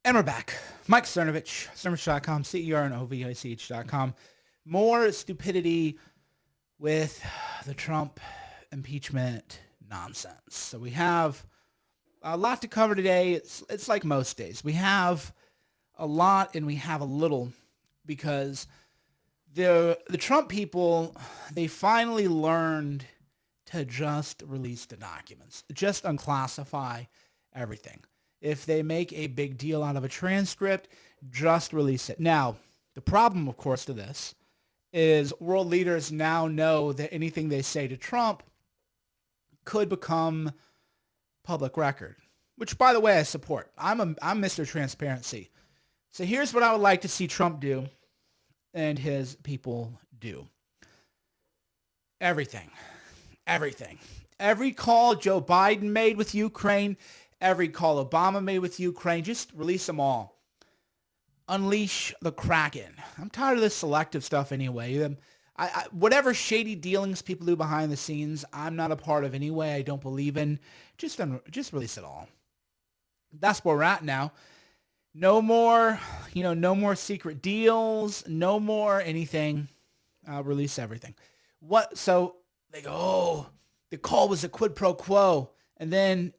And we're back. Mike Cernovich, Cernovich.com, CERNOVICH.com. More stupidity with the Trump impeachment nonsense. So we have a lot to cover today. It's like most days. We have a lot and we have a little because the Trump people, they finally learned to just release the documents, just unclassify everything. If they make a big deal out of a transcript, just release it. Now, the problem, of course, to this is world leaders now know that anything they say to Trump could become public record, which, by the way, I support. I'm Mr. Transparency. So here's what I would like to see Trump do and his people do. Everything. Every call Joe Biden made with Ukraine, every call Obama made with Ukraine, just release them all. Unleash the Kraken. I'm tired of this selective stuff anyway. Whatever shady dealings people do behind the scenes, I'm not a part of anyway. I don't believe in. Just release it all. That's where we're at now. No more, no more secret deals. No more anything. Release everything. What? So they go, oh, the call was a quid pro quo, and then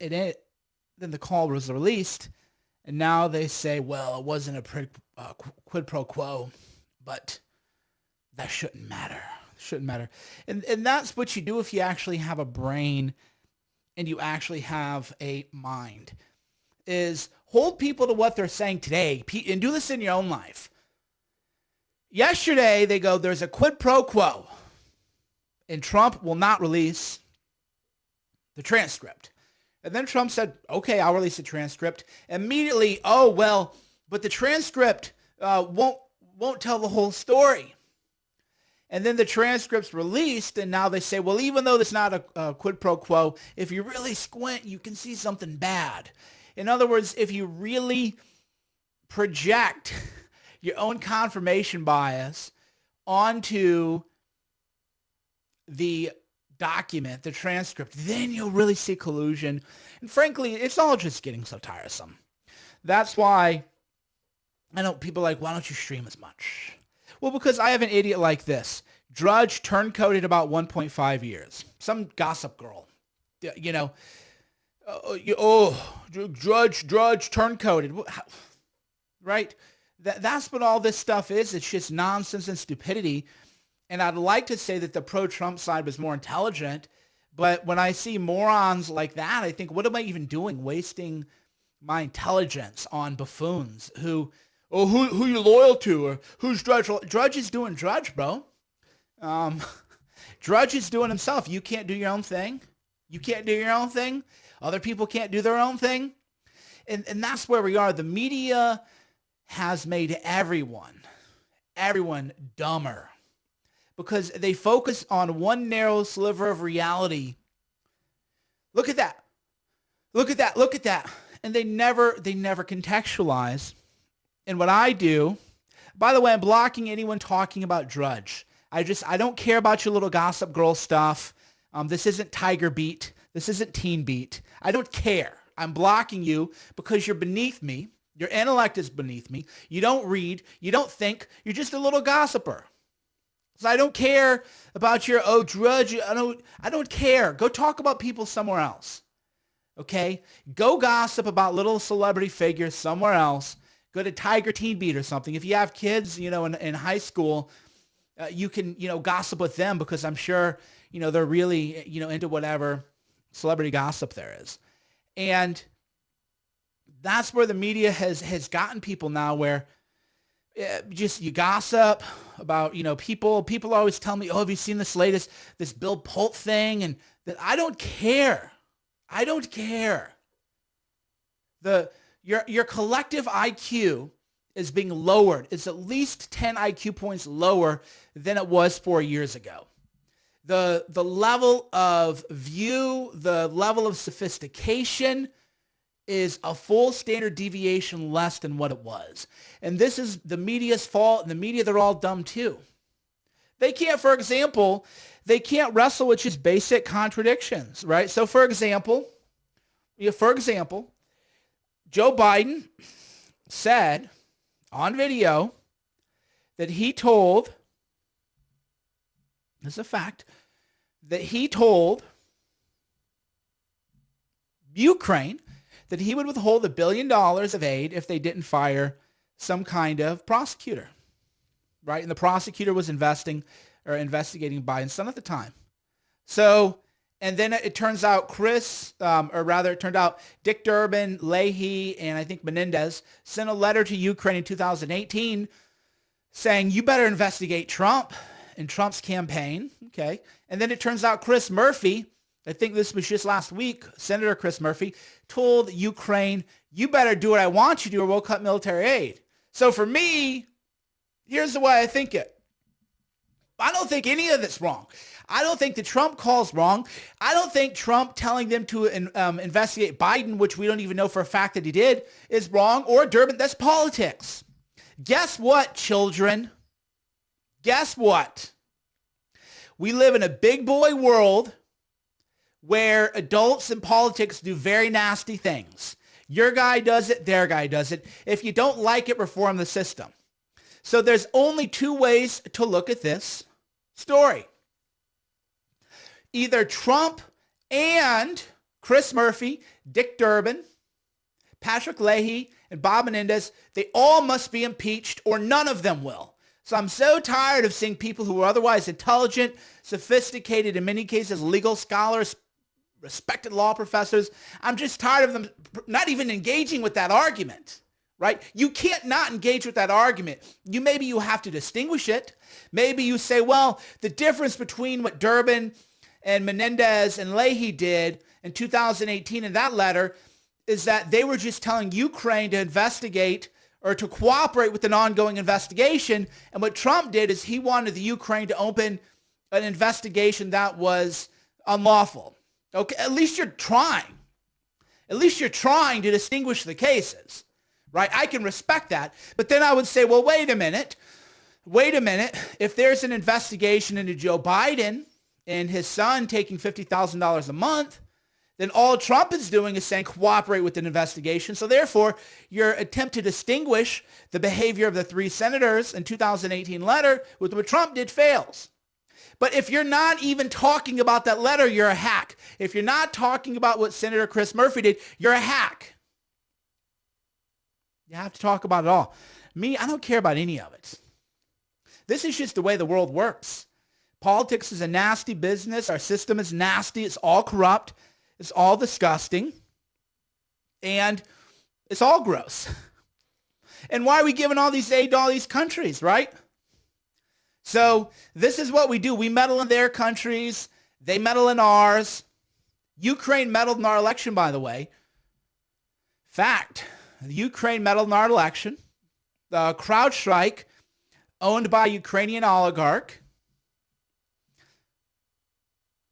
then the call was released, and now they say, well, it wasn't a quid pro quo, but that shouldn't matter. And that's what you do if you actually have a brain and you actually have a mind, is hold people to what they're saying today and do this in your own life. Yesterday, they go, there's a quid pro quo, and Trump will not release the transcript. And then Trump said, okay, I'll release the transcript. Immediately, oh, well, but the transcript won't tell the whole story. And then the transcript's released, and now they say, well, even though it's not a quid pro quo, if you really squint, you can see something bad. In other words, if you really project your own confirmation bias onto the document, the transcript, then you'll really see collusion. And frankly, it's all just getting so tiresome. That's why I know people are like, why don't you stream as much? Well, because I have an idiot like this. Drudge turncoated about 1.5 years. Some gossip girl, Drudge turncoated. Right? That's what all this stuff is. It's just nonsense and stupidity. And I'd like to say that the pro-Trump side was more intelligent, but when I see morons like that, I think, what am I even doing? Wasting my intelligence on buffoons who you loyal to, or who's Drudge? Drudge is doing Drudge, bro. Drudge is doing himself. You can't do your own thing. You can't do your own thing. Other people can't do their own thing. And that's where we are. The media has made everyone dumber, because they focus on one narrow sliver of reality. Look at that. And they never contextualize. And what I do, by the way, I'm blocking anyone talking about Drudge. I don't care about your little gossip girl stuff. This isn't Tiger Beat. This isn't Teen Beat. I don't care. I'm blocking you because you're beneath me. Your intellect is beneath me. You don't read. You don't think. You're just a little gossiper. So I don't care about your, Drudge. I don't care. Go talk about people somewhere else. Okay? Go gossip about little celebrity figures somewhere else. Go to Tiger Teen Beat or something. If you have kids, in high school, you can, gossip with them, because I'm sure, they're really, into whatever celebrity gossip there is. And that's where the media has gotten people now, where just you gossip about, people always tell me, oh, have you seen this Bill Pulte thing? And that I don't care. Your collective IQ is being lowered. It's at least 10 IQ points lower than it was 4 years ago. The level of view, the level of sophistication is a full standard deviation less than what it was. And this is the media's fault, and the media, they're all dumb too. They can't, for example, wrestle with just basic contradictions, right? So for example, Joe Biden said on video that he told, this is a fact, that he told Ukraine that he would withhold $1 billion of aid if they didn't fire some kind of prosecutor, right? And the prosecutor was investigating Biden's son at the time. So, and then it turns out it turned out Dick Durbin, Leahy, and I think Menendez sent a letter to Ukraine in 2018 saying, you better investigate Trump and Trump's campaign, okay? And then it turns out Chris Murphy, I think this was just last week, Senator Chris Murphy, told Ukraine, you better do what I want you to or we'll cut military aid. So for me, here's the way I think it. I don't think any of it's wrong. I don't think the Trump call's wrong. I don't think Trump telling them to investigate Biden, which we don't even know for a fact that he did, is wrong, or Durbin. That's politics. Guess what, children? Guess what? We live in a big boy world where adults in politics do very nasty things. Your guy does it, their guy does it. If you don't like it, reform the system. So there's only two ways to look at this story. Either Trump and Chris Murphy, Dick Durbin, Patrick Leahy, and Bob Menendez, they all must be impeached or none of them will. So I'm so tired of seeing people who are otherwise intelligent, sophisticated, in many cases legal scholars, respected law professors. I'm just tired of them not even engaging with that argument, right? You can't not engage with that argument. Maybe you have to distinguish it. Maybe you say, well, the difference between what Durbin and Menendez and Leahy did in 2018 in that letter is that they were just telling Ukraine to investigate or to cooperate with an ongoing investigation. And what Trump did is he wanted the Ukraine to open an investigation that was unlawful. Okay, at least you're trying. At least you're trying to distinguish the cases, right? I can respect that. But then I would say, well, wait a minute. If there's an investigation into Joe Biden and his son taking $50,000 a month, then all Trump is doing is saying cooperate with an investigation. So therefore, your attempt to distinguish the behavior of the three senators in 2018 letter with what Trump did fails. But if you're not even talking about that letter, you're a hack. If you're not talking about what Senator Chris Murphy did, you're a hack. You have to talk about it all. Me, I don't care about any of it. This is just the way the world works. Politics is a nasty business. Our system is nasty. It's all corrupt. It's all disgusting. And it's all gross. And why are we giving all these aid to all these countries, right? So this is what we do. We meddle in their countries. They meddle in ours. Ukraine meddled in our election, by the way. Fact, the Ukraine meddled in our election. The CrowdStrike, owned by a Ukrainian oligarch,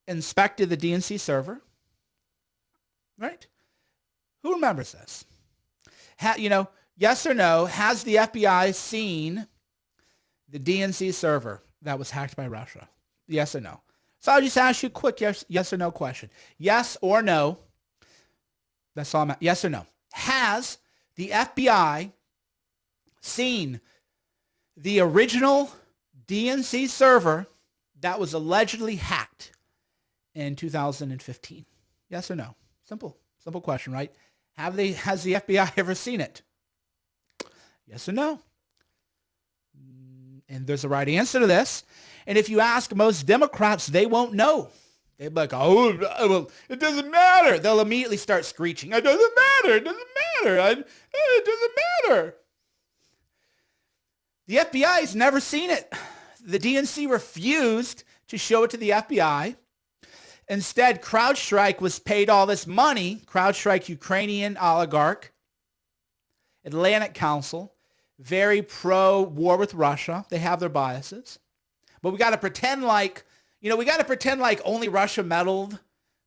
inspected the DNC server. Right? Who remembers this? Yes or no, has the FBI seen the DNC server that was hacked by Russia? Yes or no? So I'll just ask you a quick yes or no question. Yes or no? That's all I'm at. Yes or no? Has the FBI seen the original DNC server that was allegedly hacked in 2015? Yes or no? Simple question, right? Has the FBI ever seen it? Yes or no? And there's a right answer to this. And if you ask most Democrats, they won't know. They'll be like, oh, well, it doesn't matter. They'll immediately start screeching. It doesn't matter. It doesn't matter. It doesn't matter. The FBI has never seen it. The DNC refused to show it to the FBI. Instead, CrowdStrike was paid all this money. CrowdStrike, Ukrainian oligarch, Atlantic Council, very pro-war with Russia. They have their biases. But we got to pretend like, only Russia meddled.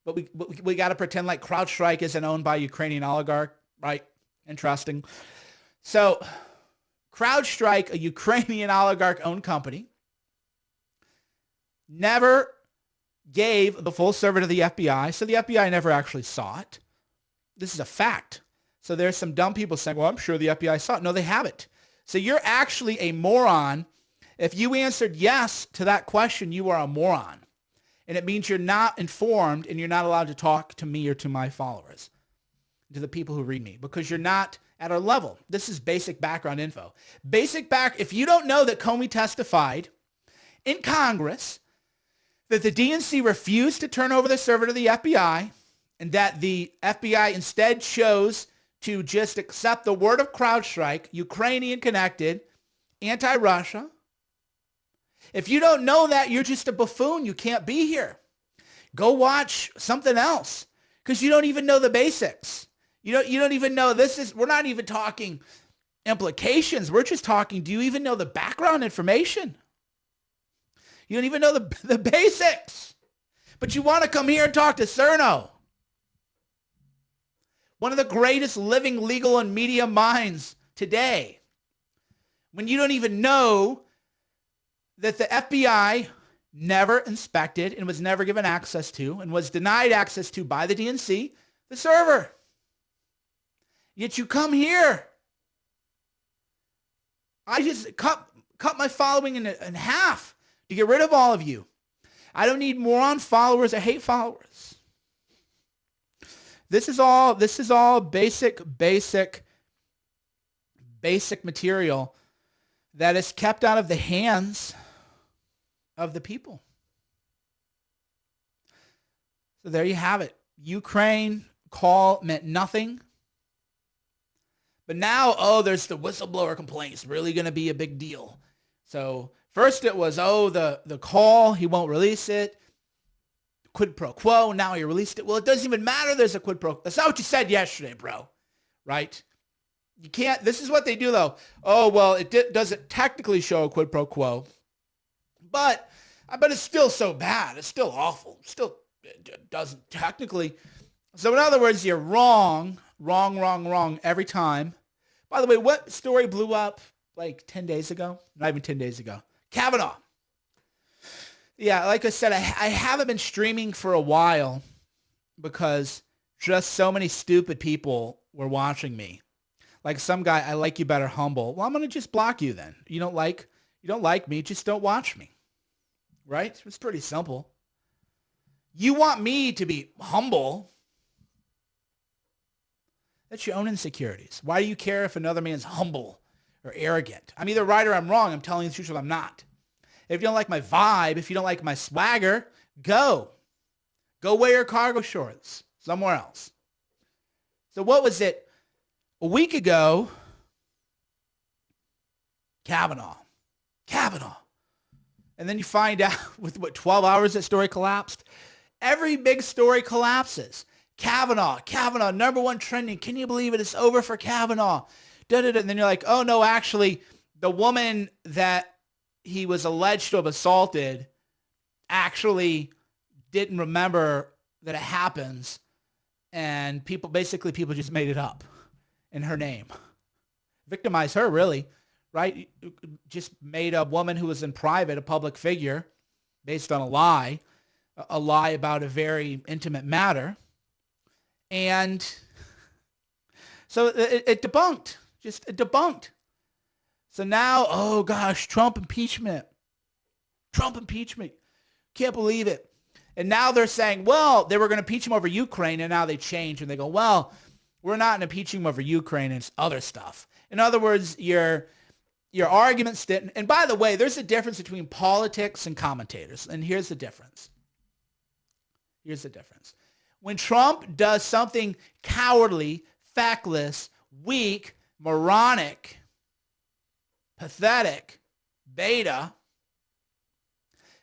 But we got to pretend like CrowdStrike isn't owned by a Ukrainian oligarch, right? Interesting. So CrowdStrike, a Ukrainian oligarch-owned company, never gave the full server to the FBI, so the FBI never actually saw it. This is a fact. So there's some dumb people saying, well, I'm sure the FBI saw it. No, they haven't. So you're actually a moron. If you answered yes to that question, you are a moron. And it means you're not informed and you're not allowed to talk to me or to my followers, to the people who read me, because you're not at our level. This is basic background info. If you don't know that Comey testified in Congress that the DNC refused to turn over the server to the FBI and that the FBI instead chose to just accept the word of CrowdStrike, Ukrainian connected, anti-Russia. If you don't know that, you're just a buffoon. You can't be here. Go watch something else because you don't even know the basics. You don't even know we're not even talking implications. We're just talking, do you even know the background information? You don't even know the basics. But you want to come here and talk to Cerno, one of the greatest living legal and media minds today, when you don't even know that the FBI never inspected and was never given access to and was denied access to by the DNC, the server. Yet you come here. I just cut my following in half to get rid of all of you. I don't need moron followers. I hate followers. This is all basic material that is kept out of the hands of the people. So there you have it. Ukraine call meant nothing. But now, there's the whistleblower complaint. It's really going to be a big deal. So first it was, the call, he won't release it. Quid pro quo, now he released it. Well, it doesn't even matter there's a quid pro. That's not what you said yesterday, bro. Right? You can't, this is what they do though. Oh, well, it doesn't technically show a quid pro quo. But it's still so bad. It's still awful. Still it doesn't technically. So in other words, you're wrong every time. By the way, what story blew up like 10 days ago? Not even 10 days ago. Kavanaugh. Yeah, like I said, I haven't been streaming for a while because just so many stupid people were watching me. Like some guy, I like you better humble. Well, I'm going to just block you then. You don't like me, just don't watch me. Right? It's pretty simple. You want me to be humble. That's your own insecurities. Why do you care if another man's humble or arrogant? I'm either right or I'm wrong. I'm telling you the truth or I'm not. If you don't like my vibe, if you don't like my swagger, go. Go wear your cargo shorts somewhere else. So what was it? A week ago, Kavanaugh. And then you find out with 12 hours that story collapsed? Every big story collapses. Kavanaugh, number one trending. Can you believe it? It's over for Kavanaugh. And then you're like, oh no, actually, the woman that he was alleged to have assaulted actually didn't remember that it happens. And people just made it up in her name. Victimized her, really, right? Just made a woman who was in private a public figure based on a lie about a very intimate matter. And so it debunked. So now, oh gosh, Trump impeachment. Can't believe it. And now they're saying, well, they were going to impeach him over Ukraine, and now they change, and they go, well, we're not impeaching him over Ukraine, it's other stuff. In other words, your arguments didn't. And by the way, there's a difference between politics and commentators, and here's the difference. When Trump does something cowardly, feckless, weak, moronic, pathetic, beta,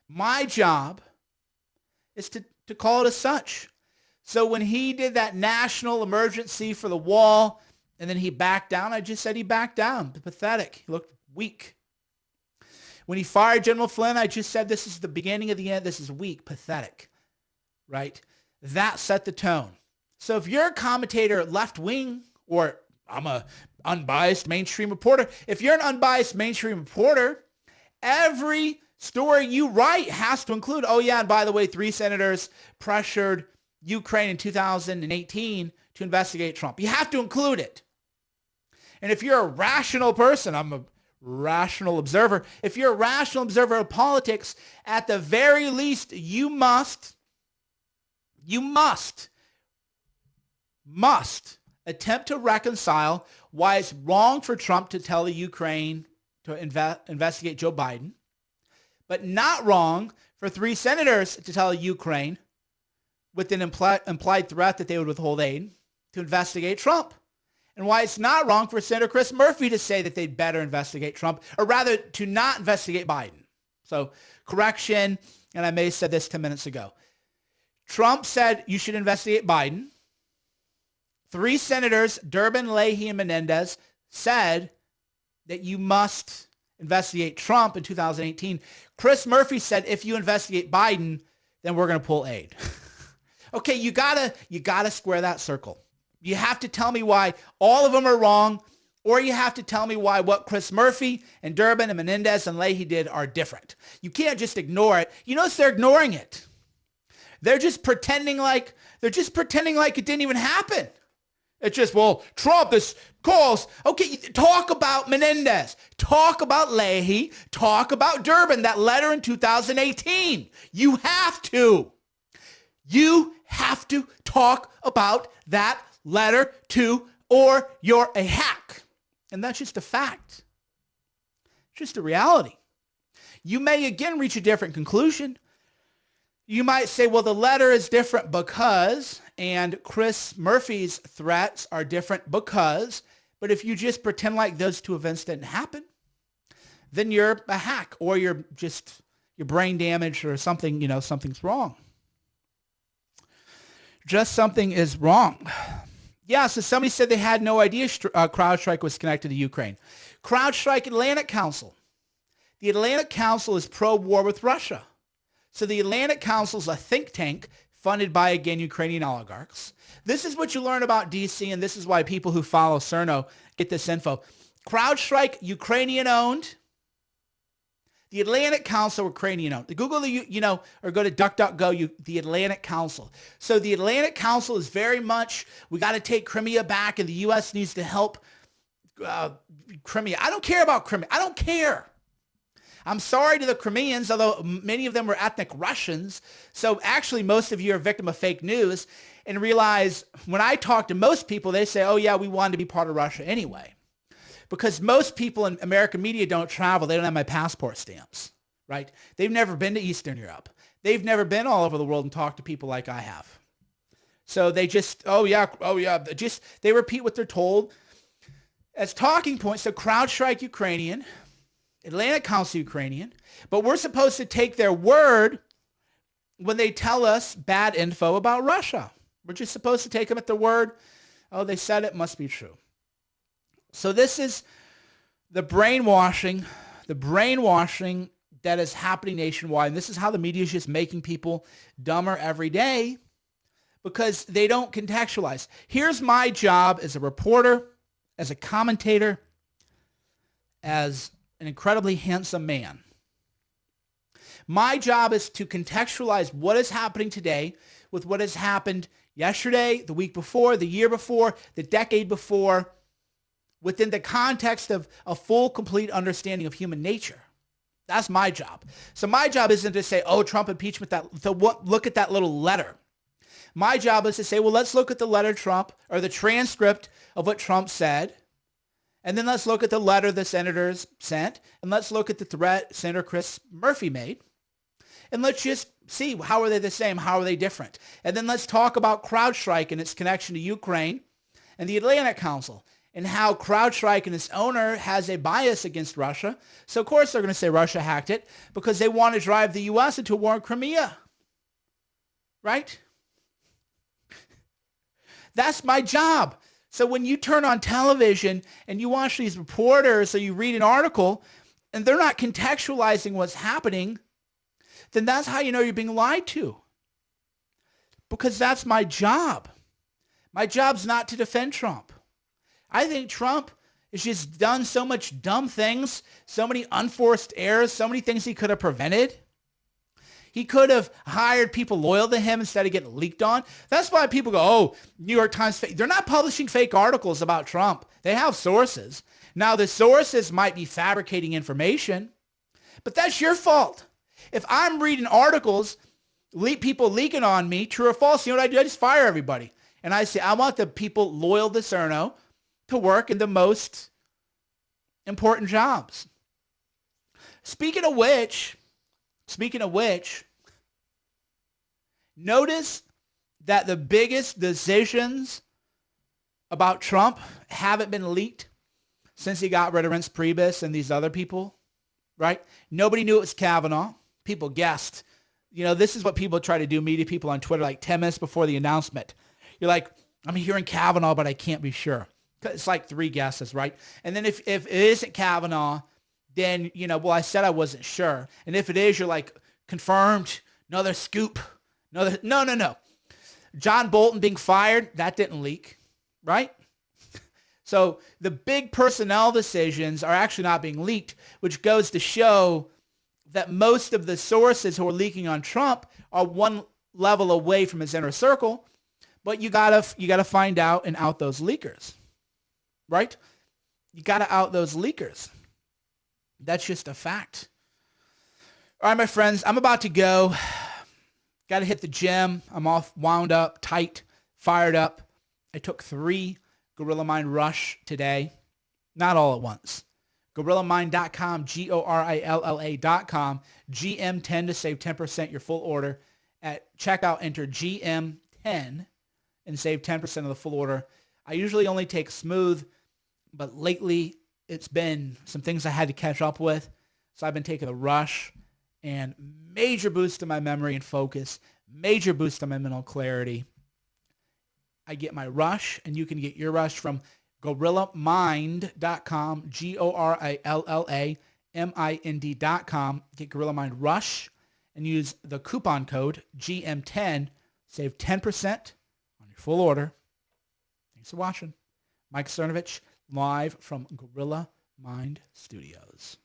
my job is to call it as such. So when he did that national emergency for the wall and then he backed down, I just said he backed down. Pathetic. He looked weak. When he fired General Flynn, I just said this is the beginning of the end. This is weak, pathetic. Right? That set the tone. So if you're a commentator left-wing, or I'm a unbiased mainstream reporter, if you're an unbiased mainstream reporter, every story you write has to include, oh yeah, and by the way, 3 senators pressured Ukraine in 2018 to investigate Trump. You have to include it. And if you're a rational person, I'm a rational observer. If you're a rational observer of politics, at the very least, you must attempt to reconcile why it's wrong for Trump to tell the Ukraine to investigate Joe Biden, but not wrong for 3 senators to tell Ukraine with an implied threat that they would withhold aid to investigate Trump. And why it's not wrong for Senator Chris Murphy to say that they'd better investigate Trump, or rather to not investigate Biden. So correction, and I may have said this 10 minutes ago. Trump said you should investigate Biden. 3 senators, Durbin, Leahy, and Menendez, said that you must investigate Trump in 2018. Chris Murphy said if you investigate Biden, then we're going to pull aid. Okay, you gotta square that circle. You have to tell me why all of them are wrong, or you have to tell me why what Chris Murphy and Durbin and Menendez and Leahy did are different. You can't just ignore it. You notice they're ignoring it. They're just pretending like it didn't even happen. It's just, well, Trump, this calls. Okay, talk about Menendez. Talk about Leahy. Talk about Durbin, that letter in 2018. You have to. You have to talk about that letter too, or you're a hack. And that's just a fact. Just a reality. You may again reach a different conclusion. You might say, well, the letter is different because, and Chris Murphy's threats are different because, but if you just pretend like those 2 events didn't happen, then you're a hack, or you're brain damaged, or something, something's wrong. Just something is wrong. Yeah, so somebody said they had no idea CrowdStrike was connected to Ukraine. CrowdStrike Atlantic Council. The Atlantic Council is pro-war with Russia. So the Atlantic Council is a think tank funded by, again, Ukrainian oligarchs. This is what you learn about DC, and this is why people who follow Cerno get this info. CrowdStrike, Ukrainian-owned. The Atlantic Council, Ukrainian-owned. Google or go to DuckDuckGo, the Atlantic Council. So the Atlantic Council is very much, we got to take Crimea back, and the U.S. needs to help Crimea. I don't care about Crimea. I don't care. I'm sorry to the Crimeans, although many of them were ethnic Russians. So actually, most of you are a victim of fake news, and realize when I talk to most people, they say, oh, yeah, we wanted to be part of Russia anyway. Because most people in American media don't travel. They don't have my passport stamps, right? They've never been to Eastern Europe. They've never been all over the world and talked to people like I have. So they just, they repeat what they're told as talking points. So CrowdStrike Ukrainian, Atlantic Council Ukrainian, but we're supposed to take their word when they tell us bad info about Russia. We're just supposed to take them at their word. Oh, they said it, must be true. So this is the brainwashing that is happening nationwide. And this is how the media is just making people dumber every day because they don't contextualize. Here's my job as a reporter, as a commentator, as an incredibly handsome man. My job is to contextualize what is happening today with what has happened yesterday, the week before, the year before, the decade before, within the context of a full, complete understanding of human nature. That's my job. So my job isn't to say, oh, Trump impeachment, look at that little letter. My job is to say, well, let's look at the letter Trump, or the transcript of what Trump said, and then let's look at the letter the senators sent, and let's look at the threat Senator Chris Murphy made, and let's just see, how are they the same? How are they different? And then let's talk about CrowdStrike and its connection to Ukraine and the Atlantic Council, and how CrowdStrike and its owner has a bias against Russia. So, of course, they're going to say Russia hacked it because they want to drive the U.S. into a war in Crimea. Right? That's my job. So when you turn on television and you watch these reporters or you read an article and they're not contextualizing what's happening, then that's how you know you're being lied to. Because that's my job. My job's not to defend Trump. I think Trump has just done so much dumb things, so many unforced errors, so many things he could have prevented. He could have hired people loyal to him instead of getting leaked on. That's why people go, oh, New York Times fake. They're not publishing fake articles about Trump. They have sources. Now, the sources might be fabricating information, but that's your fault. If I'm reading articles, people leaking on me, true or false, you know what I do? I just fire everybody. And I say, I want the people loyal to Cerno to work in the most important jobs. Speaking of which, notice that the biggest decisions about Trump haven't been leaked since he got rid of Reince Priebus and these other people, right? Nobody knew it was Kavanaugh. People guessed. You know, this is what people try to do, media people on Twitter, like 10 minutes before the announcement. You're like, I'm hearing Kavanaugh, but I can't be sure. It's like 3 guesses, right? And then if it isn't Kavanaugh, then, you know, well, I said I wasn't sure. And if it is, you're like, confirmed, another scoop. No. John Bolton being fired, that didn't leak, right? So the big personnel decisions are actually not being leaked, which goes to show that most of the sources who are leaking on Trump are one level away from his inner circle, but you gotta find out and out those leakers, right? You gotta out those leakers. That's just a fact. All right, my friends, I'm about to go. Got to hit the gym. I'm all wound up, tight, fired up. I took 3 Gorilla Mind Rush today. Not all at once. GorillaMind.com, GORILLA.com, GM10 to save 10% your full order. At checkout, enter GM10 and save 10% of the full order. I usually only take Smooth, but lately it's been some things I had to catch up with. So I've been taking the Rush, and major boost to my memory and focus, major boost to my mental clarity. I get my Rush, and you can get your Rush from GorillaMind.com, GorillaMind.com. Get Gorilla Mind Rush and use the coupon code GM10. Save 10% on your full order. Thanks for watching. Mike Cernovich, live from Gorilla Mind Studios.